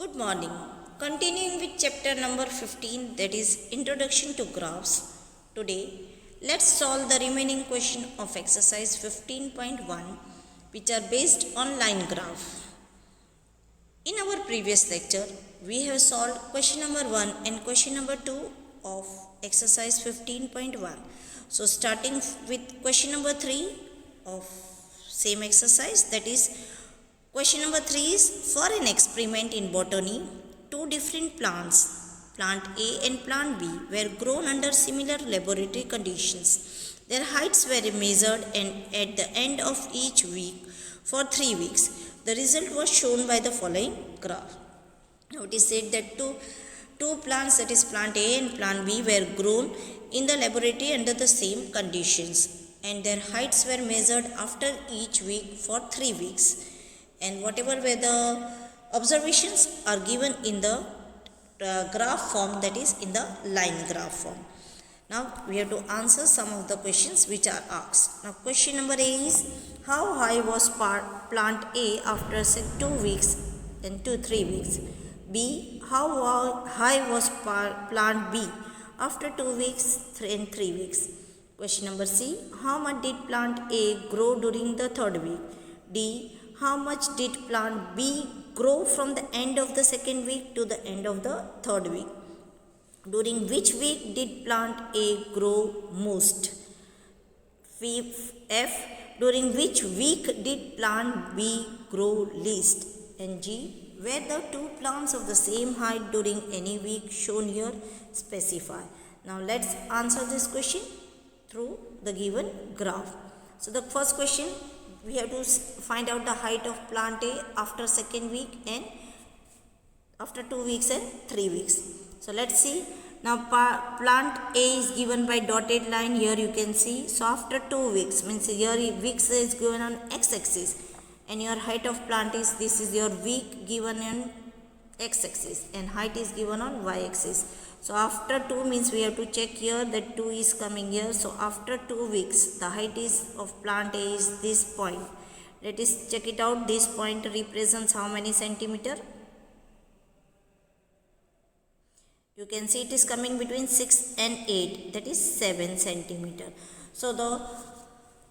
Good morning. Continuing with chapter number 15, that is Introduction to Graphs. Today, let's solve the remaining question of exercise 15.1, which are based on line graph. In our previous lecture, we have solved question number 1 and question number 2 of exercise 15.1. So, starting with question number 3 of same exercise, that is question number 3 is for an experiment in botany, two different plants, plant A and plant B, were grown under similar laboratory conditions. Their heights were measured and at the end of each week for 3 weeks. The result was shown by the following graph. Now it is said that two plants, that is plant A and plant B, were grown in the laboratory under the same conditions and their heights were measured after each week for 3 weeks. And whatever were the observations are given in the graph form, that is in the line graph form. Now we have to answer some of the questions which are asked. Now question number A is, how high was plant A after say 2 weeks and 3 weeks? B, how high was plant B after 2 weeks and 3 weeks? Question number C, how much did plant A grow during the 3rd week? D, how much did plant B grow from the end of the 2nd week to the end of the 3rd week? During which week did plant A grow most? F, during which week did plant B grow least? And G, were the two plants of the same height during any week shown here? Specify. Now let's answer this question through the given graph. So the first question, we have to find out the height of plant A after 2nd week and after 2 weeks and 3 weeks. So let's see. Now plant A is given by dotted line, here you can see. So after 2 weeks, means here weeks is given on x-axis and your height of plant is, this is your week given on x-axis and height is given on y-axis. So after 2 means we have to check here that 2 is coming here. So after 2 weeks, the height is of plant A is this point. Let us check it out. This point represents how many centimeter? You can see it is coming between 6 and 8, that is 7 centimeter. So the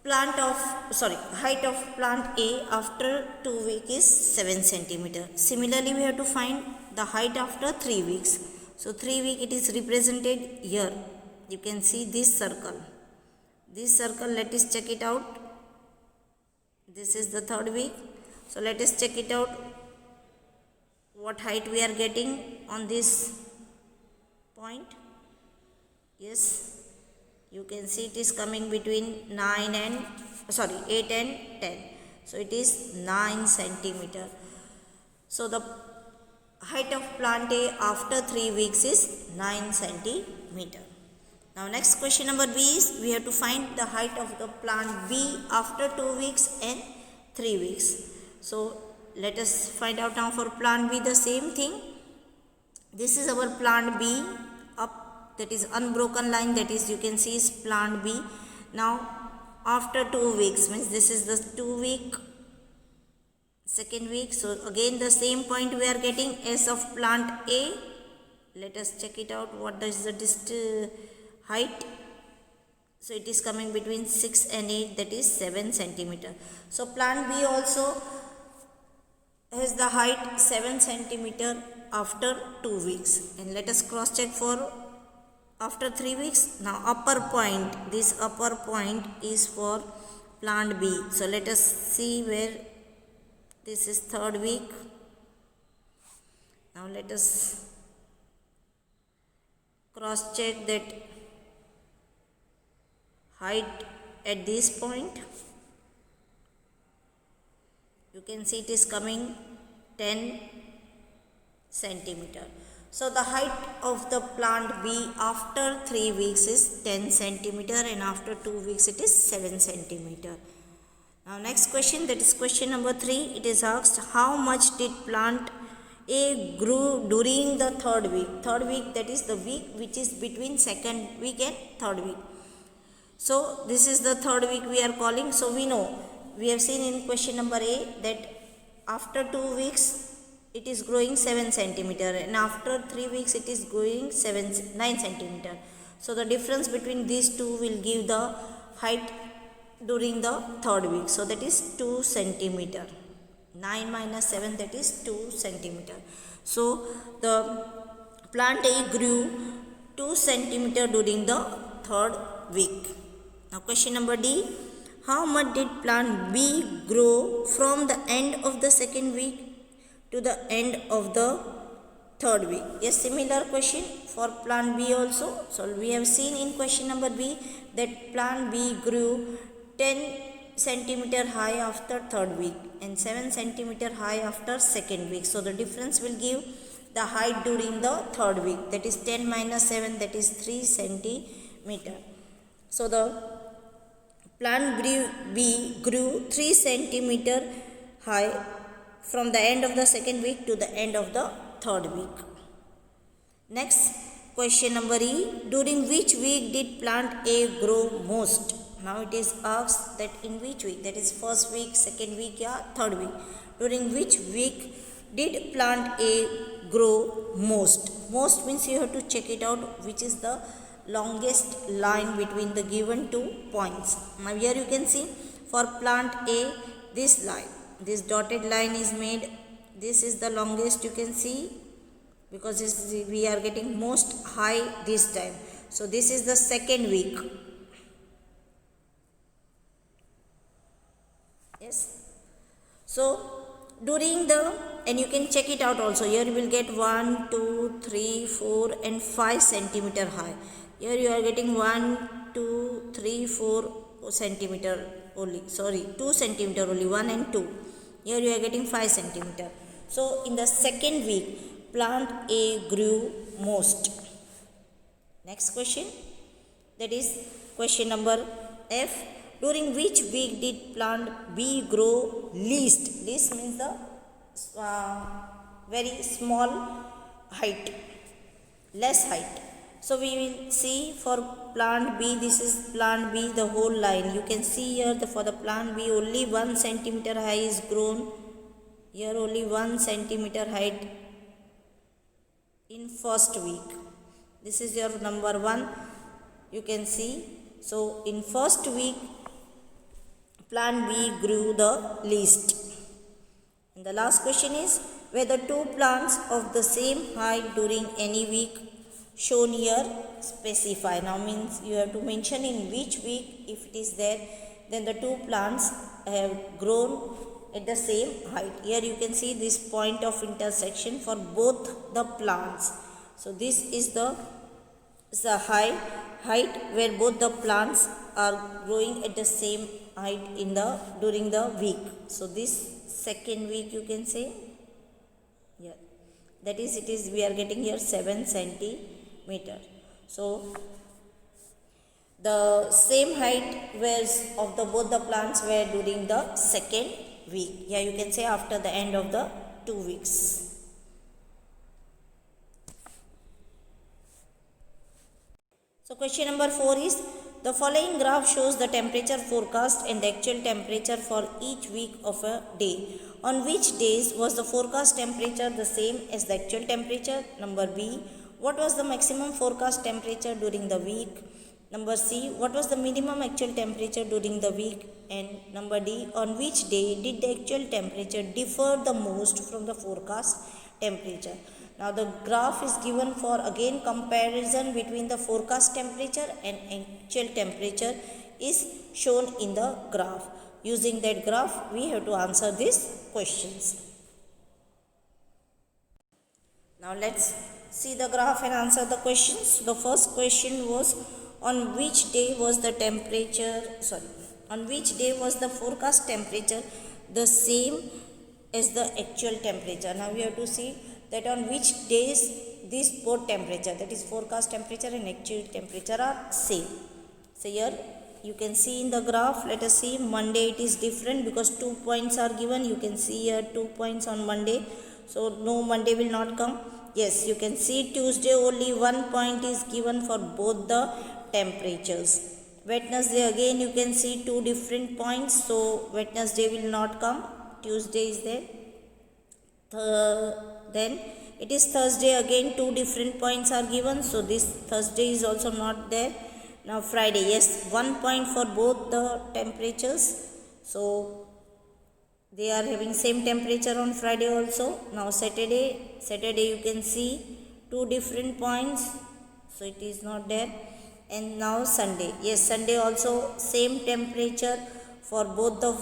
height of plant A after 2 weeks is 7 centimeter. Similarly, we have to find the height after 3 weeks. So 3 weeks it is represented here. You can see this circle. This circle, let us check it out. This is the 3rd week. So let us check it out. What height we are getting on this point? Yes, you can see it is coming between 8 and 10. So it is 9 centimeter. So the height of plant A after 3 weeks is 9 centimeter. Now next question number B is, we have to find the height of the plant B after 2 weeks and 3 weeks. So let us find out now for plant B the same thing. This is our plant B up, that is unbroken line, that is you can see is plant B. Now after 2 weeks, means this is the 2 week, 2nd week. So again the same point we are getting as of plant A. Let us check it out. What is the height? So it is coming between 6 and 8, that is 7 centimeter. So plant B also has the height 7 centimeter after 2 weeks. And let us cross check for after 3 weeks. Now upper point, this upper point is for plant B. So let us see where this is 3rd week. Now let us cross check that height at this point. You can see it is coming 10 centimeter. So the height of the plant B after 3 weeks is 10 centimeter and after 2 weeks it is 7 centimeter. Now next question, that is question number 3. It is asked, how much did plant A grew during the 3rd week? 3rd week, that is the week which is between 2nd week and 3rd week. So this is the 3rd week we are calling. So we know, we have seen in question number A that after 2 weeks it is growing 7 centimeter, and after 3 weeks it is growing 9 centimeter. So the difference between these two will give the height during the third week. So that is 2 centimeter. 9 minus 7, that is 2 centimeter. So the plant A grew 2 centimeter during the third week. Now question number D. How much did plant B grow from the end of the second week to the end of the third week? A similar question for plant B also. So we have seen in question number B that plant B grew 10 centimeter high after third week and 7 centimeter high after second week. So the difference will give the height during the third week, that is 10 minus 7, that is 3 centimeter. So the plant B grew 3 centimeter high from the end of the second week to the end of the third week. Next question number E. During which week did plant A grow most? Now it is asked that in which week, that is first week, second week, or third week. During which week did plant A grow most? Most means you have to check it out which is the longest line between the given two points. Now here you can see for plant A, this line, this dotted line is made. This is the longest, you can see, because we are getting most high this time. So this is the second week. Yes. So during the, and you can check it out also, here you will get 1, 2, 3, 4 and 5 centimeter high. Here you are getting 1, 2, 3, 4 centimeter only, sorry, 2 centimeter only, 1 and 2. Here you are getting 5 centimeter. So in the second week, plant A grew most. Next question, that is question number F. During which week did plant B grow least? Least means the very small height, less height. So we will see for plant B, this is plant B, the whole line. You can see here for the plant B only 1 centimeter high is grown. Here only 1 centimeter height in first week. This is your number 1. You can see. So in first week, plant B grew the least. And the last question is whether two plants of the same height during any week shown here specify. Now means you have to mention in which week. If it is there, then the two plants have grown at the same height. Here you can see this point of intersection for both the plants. So this is the height where both the plants are growing at the same height in the during the week. So this second week you can say, yeah, that is it is we are getting here 7 centimeter. So the same height was of the both the plants were during the second week. Yeah, you can say after the end of the 2 weeks. So question number 4 is the following graph shows the temperature forecast and the actual temperature for each week of a day. On which days was the forecast temperature the same as the actual temperature? Number B. What was the maximum forecast temperature during the week? Number C. What was the minimum actual temperature during the week? And number D. On which day did the actual temperature differ the most from the forecast temperature? Now the graph is given for again comparison between the forecast temperature and actual temperature is shown in the graph. Using that graph, we have to answer these questions. Now let's see the graph and answer the questions. The first question was on which day was the forecast temperature the same as the actual temperature. Now we have to see that on which days these both temperature, that is forecast temperature and actual temperature, are same. So here you can see in the graph, let us see, Monday it is different because 2 points are given. You can see here 2 points on Monday. So no, Monday will not come. Yes, you can see Tuesday only 1 point is given for both the temperatures. Wednesday again you can see 2 different points. So Wednesday will not come. Tuesday is there. then it is Thursday, again 2 different points are given, so this Thursday is also not there. Now Friday, yes, 1 point for both the temperatures, so they are having same temperature on Friday also. Now Saturday you can see 2 different points, so it is not there. And now Sunday, yes, Sunday also same temperature for both the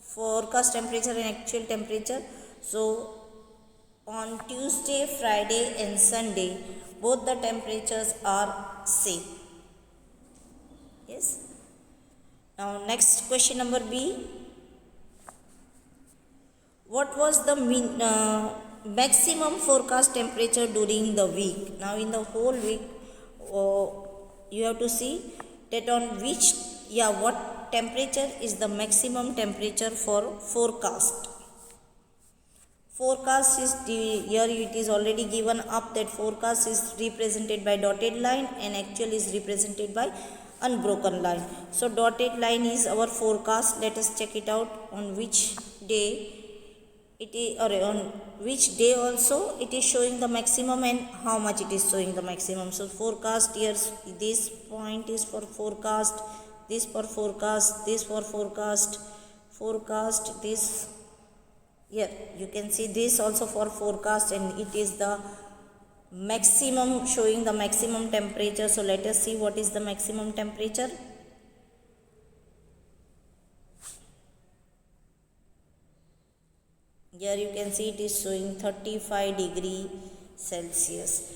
forecast temperature and actual temperature. So on Tuesday, Friday and Sunday both the temperatures are same. Yes. Now next question number B. What was the maximum forecast temperature during the week? Now in the whole week, you have to see that on which, what temperature is the maximum temperature for forecast. Forecast is here it is already given up that forecast is represented by dotted line and actual is represented by unbroken line. So dotted line is our forecast. Let us check it out on which day it is, or on which day also it is showing the maximum and how much it is showing the maximum. So forecast here, this point is for forecast, this for forecast, this for forecast, this here you can see this also for forecast, and it is the maximum, showing the maximum temperature. So let us see what is the maximum temperature. Here you can see it is showing 35 degree Celsius.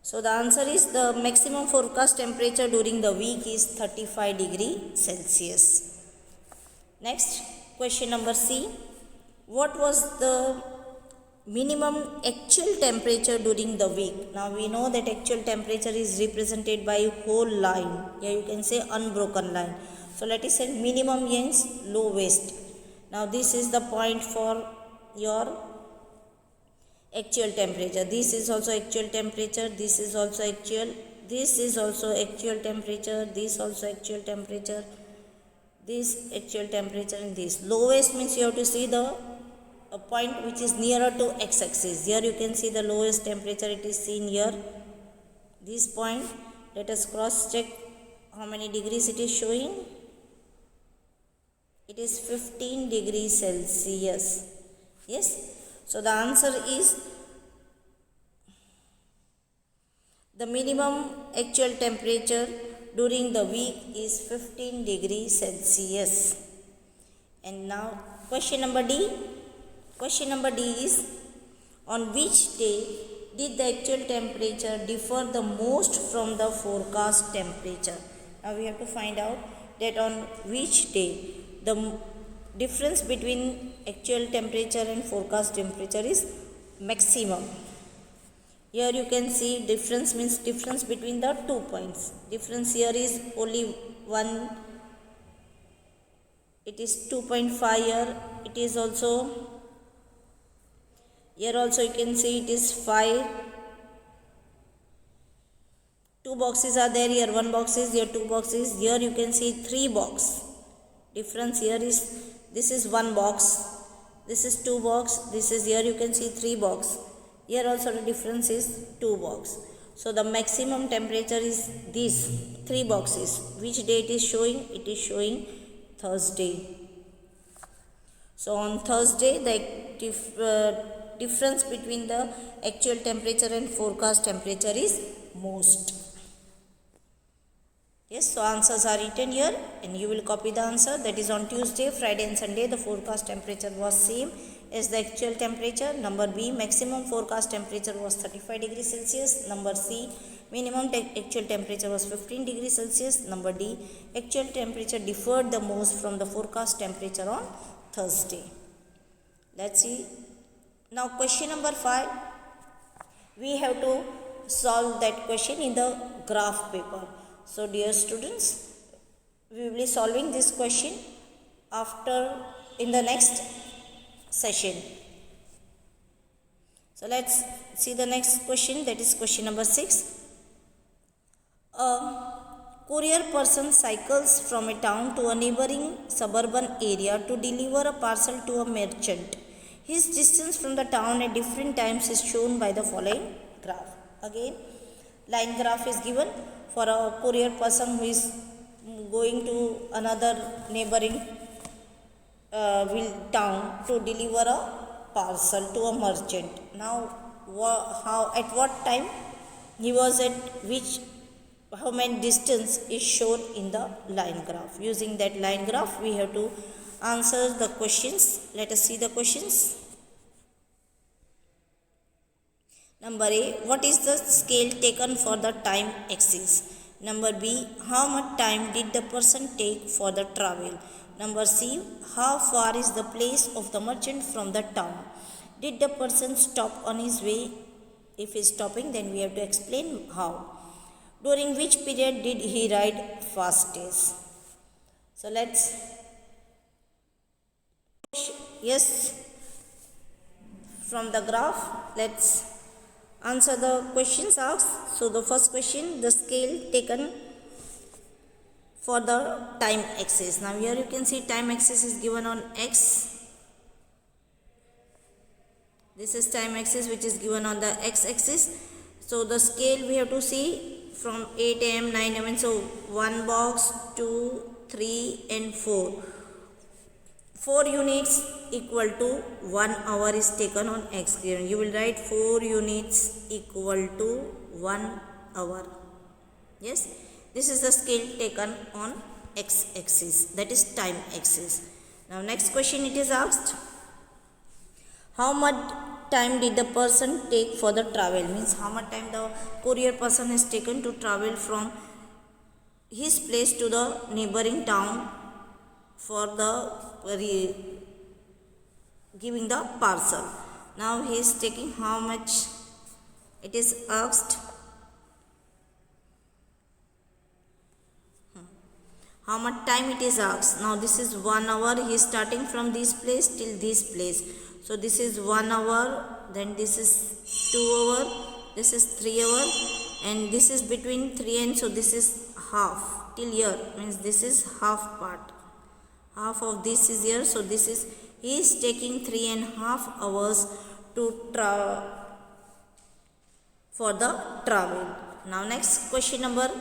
So the answer is the maximum forecast temperature during the week is 35 degree Celsius. Next, question number C. What was the minimum actual temperature during the week? Now we know that actual temperature is represented by whole line. Here you can say unbroken line. So let us say minimum means lowest. Now this is the point for your actual temperature. This is also actual temperature, this is also actual, this is also actual temperature, this also actual temperature, this actual temperature, and this lowest means you have to see the point which is nearer to x-axis. Here you can see the lowest temperature, it is seen here, this point. Let us cross check how many degrees it is showing. It is 15 degrees Celsius. Yes. So the answer is the minimum actual temperature during the week is 15 degrees Celsius. And now question number D. Question number D is, on which day did the actual temperature differ the most from the forecast temperature? Now we have to find out that on which day the difference between actual temperature and forecast temperature is maximum. Here you can see difference means difference between the 2 points. Difference here is only 1. It is 2.5 here. It is also here also you can see it is 5. 2 boxes are there here. 1 box is here. 2 boxes. Here you can see 3 box. Difference here is this is 1 box. This is 2 box. This is here you can see 3 box. Here also the difference is 2 box. So the maximum temperature is these 3 boxes. Which day it is showing? It is showing Thursday. So on Thursday the difference between the actual temperature and forecast temperature is most. Yes, so answers are written here and you will copy the answer. That is on Tuesday, Friday and Sunday the forecast temperature was same as the actual temperature. Number B, maximum forecast temperature was 35 degrees Celsius. Number C, minimum actual temperature was 15 degrees Celsius. Number D, actual temperature differed the most from the forecast temperature on Thursday. Let's see. Now question number 5. We have to solve that question in the graph paper. So dear students, we will be solving this question in the next session. So let's see the next question, that is question number 6. A courier person cycles from a town to a neighboring suburban area to deliver a parcel to a merchant. His distance from the town at different times is shown by the following graph. Again, line graph is given for a courier person who is going to another neighboring town to deliver a parcel to a merchant. Now, how at what time he was at which, how many distance is shown in the line graph. Using that line graph, we have to answer the questions. Let us see the questions. Number A, what is the scale taken for the time axis? Number B, how much time did the person take for the travel? Number C, how far is the place of the merchant from the town? Did the person stop on his way? If he is stopping, then we have to explain how. During which period did he ride fastest? So let's, yes, from the graph, let's answer the questions asked. So the first question, the scale taken for the time axis. Now here you can see time axis is given on X. This is time axis which is given on the X axis. So the scale we have to see from 8 am, 9 am. So 1 box, 2, 3 and 4. 4 units equal to 1 hour is taken on X given. You will write 4 units equal to 1 hour. Yes, this is the scale taken on X axis, that is time axis. Now next question it is asked, how much time did the person take for the travel? Means how much time the courier person has taken to travel from his place to the neighboring town for the giving the parcel. Now he is taking how much, it is asked how much time it is asked. Now this is 1 hour, he is starting from this place till this place. So this is 1 hour, then this is 2 hour, this is 3 hour, and this is between 3 and, so this is half till here, means this is half part. Half of this is here, so this is, he is taking 3.5 hours to for the travel. Now next question number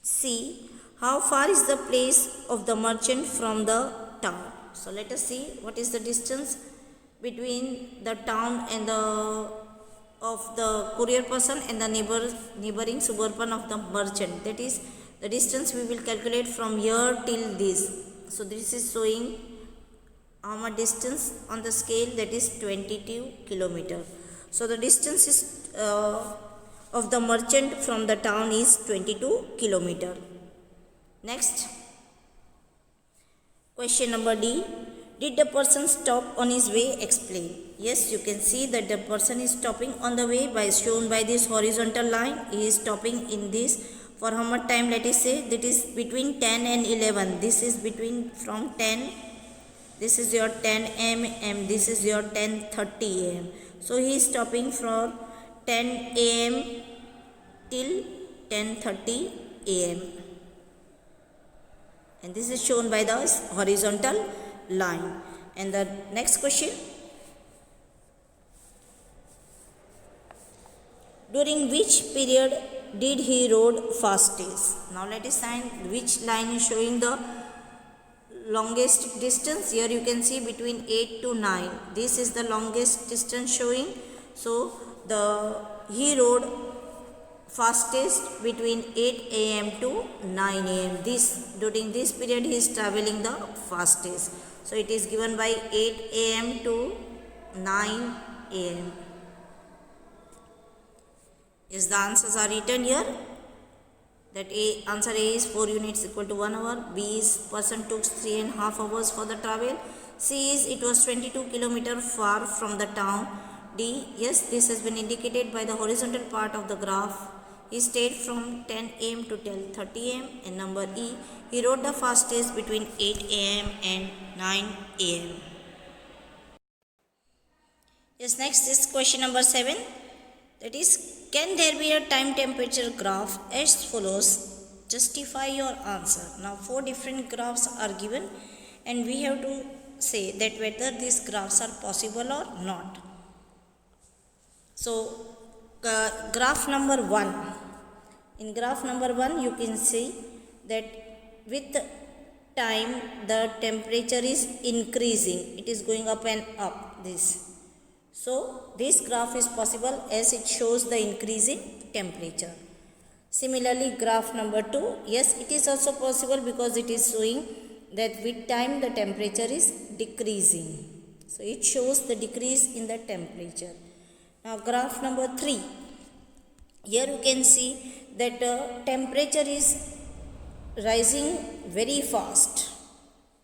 C, how far is the place of the merchant from the town? So let us see what is the distance between the town and the of the courier person and the neighboring suburban of the merchant. That is the distance we will calculate from here till this. So this is showing how much distance on the scale, that is 22 kilometer. So the distance is of the merchant from the town is 22 kilometer. Next question number D, did the person stop on his way? Explain. Yes, you can see that the person is stopping on the way by shown by this horizontal line. He is stopping in this for how much time? Let us say that is between 10 and 11. This is between from 10, this is your 10 am, this is your 10:30 am. So he is stopping from 10 am till 10:30 am, and this is shown by the horizontal line. And the next question, during which period did he rode fastest? Now let us find which line is showing the longest distance. Here you can see between 8 to 9. This is the longest distance showing. So he rode fastest between 8 am to 9 am. During this period he is traveling the fastest. So it is given by 8 am to 9 am. Yes, the answers are written here. That answer A is 4 units equal to 1 hour. B is person took 3.5 hours for the travel. C is it was 22 kilometer far from the town. D, yes, this has been indicated by the horizontal part of the graph. He stayed from 10 am to 10:30 am. And number E, he rode the fastest between 8 am and 9 am. Yes, next is question number 7. That is, can there be a time temperature graph as follows? Justify your answer. Now 4 different graphs are given and we have to say that whether these graphs are possible or not. So graph number 1. In graph number 1 you can see that with time the temperature is increasing. It is going up and up this. So this graph is possible as it shows the increasing temperature. Similarly graph number 2, yes, it is also possible because it is showing that with time the temperature is decreasing. So it shows the decrease in the temperature. Now graph number 3, here you can see that temperature is rising very fast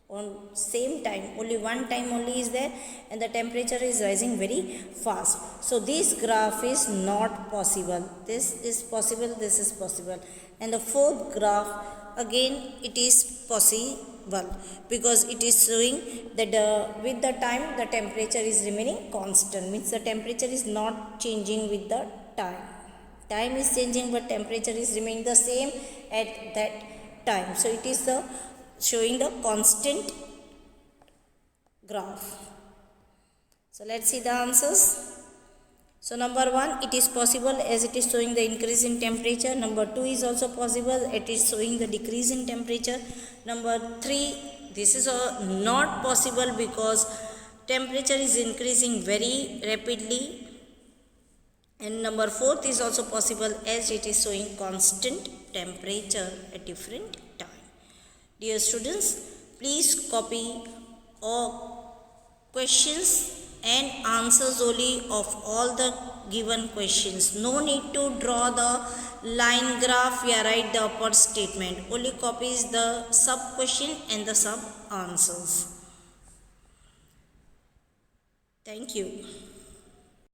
on same time, only one time only is there and the temperature is rising very fast. So this graph is not possible. This is possible, this is possible. And the fourth graph, again it is possible because it is showing that with the time the temperature is remaining constant, means the temperature is not changing with the time. Time is changing but temperature is remaining the same at that time. So it is the showing the constant graph. So let's see the answers. So number 1, it is possible as it is showing the increase in temperature. Number 2 is also possible, it is showing the decrease in temperature. Number 3, this is not possible because temperature is increasing very rapidly. And number 4 is also possible as it is showing constant temperature at different time. Dear students, please copy all questions and answers only of all the given questions. No need to draw the line graph or write the upper statement. Only copies the sub question and the sub answers. Thank you.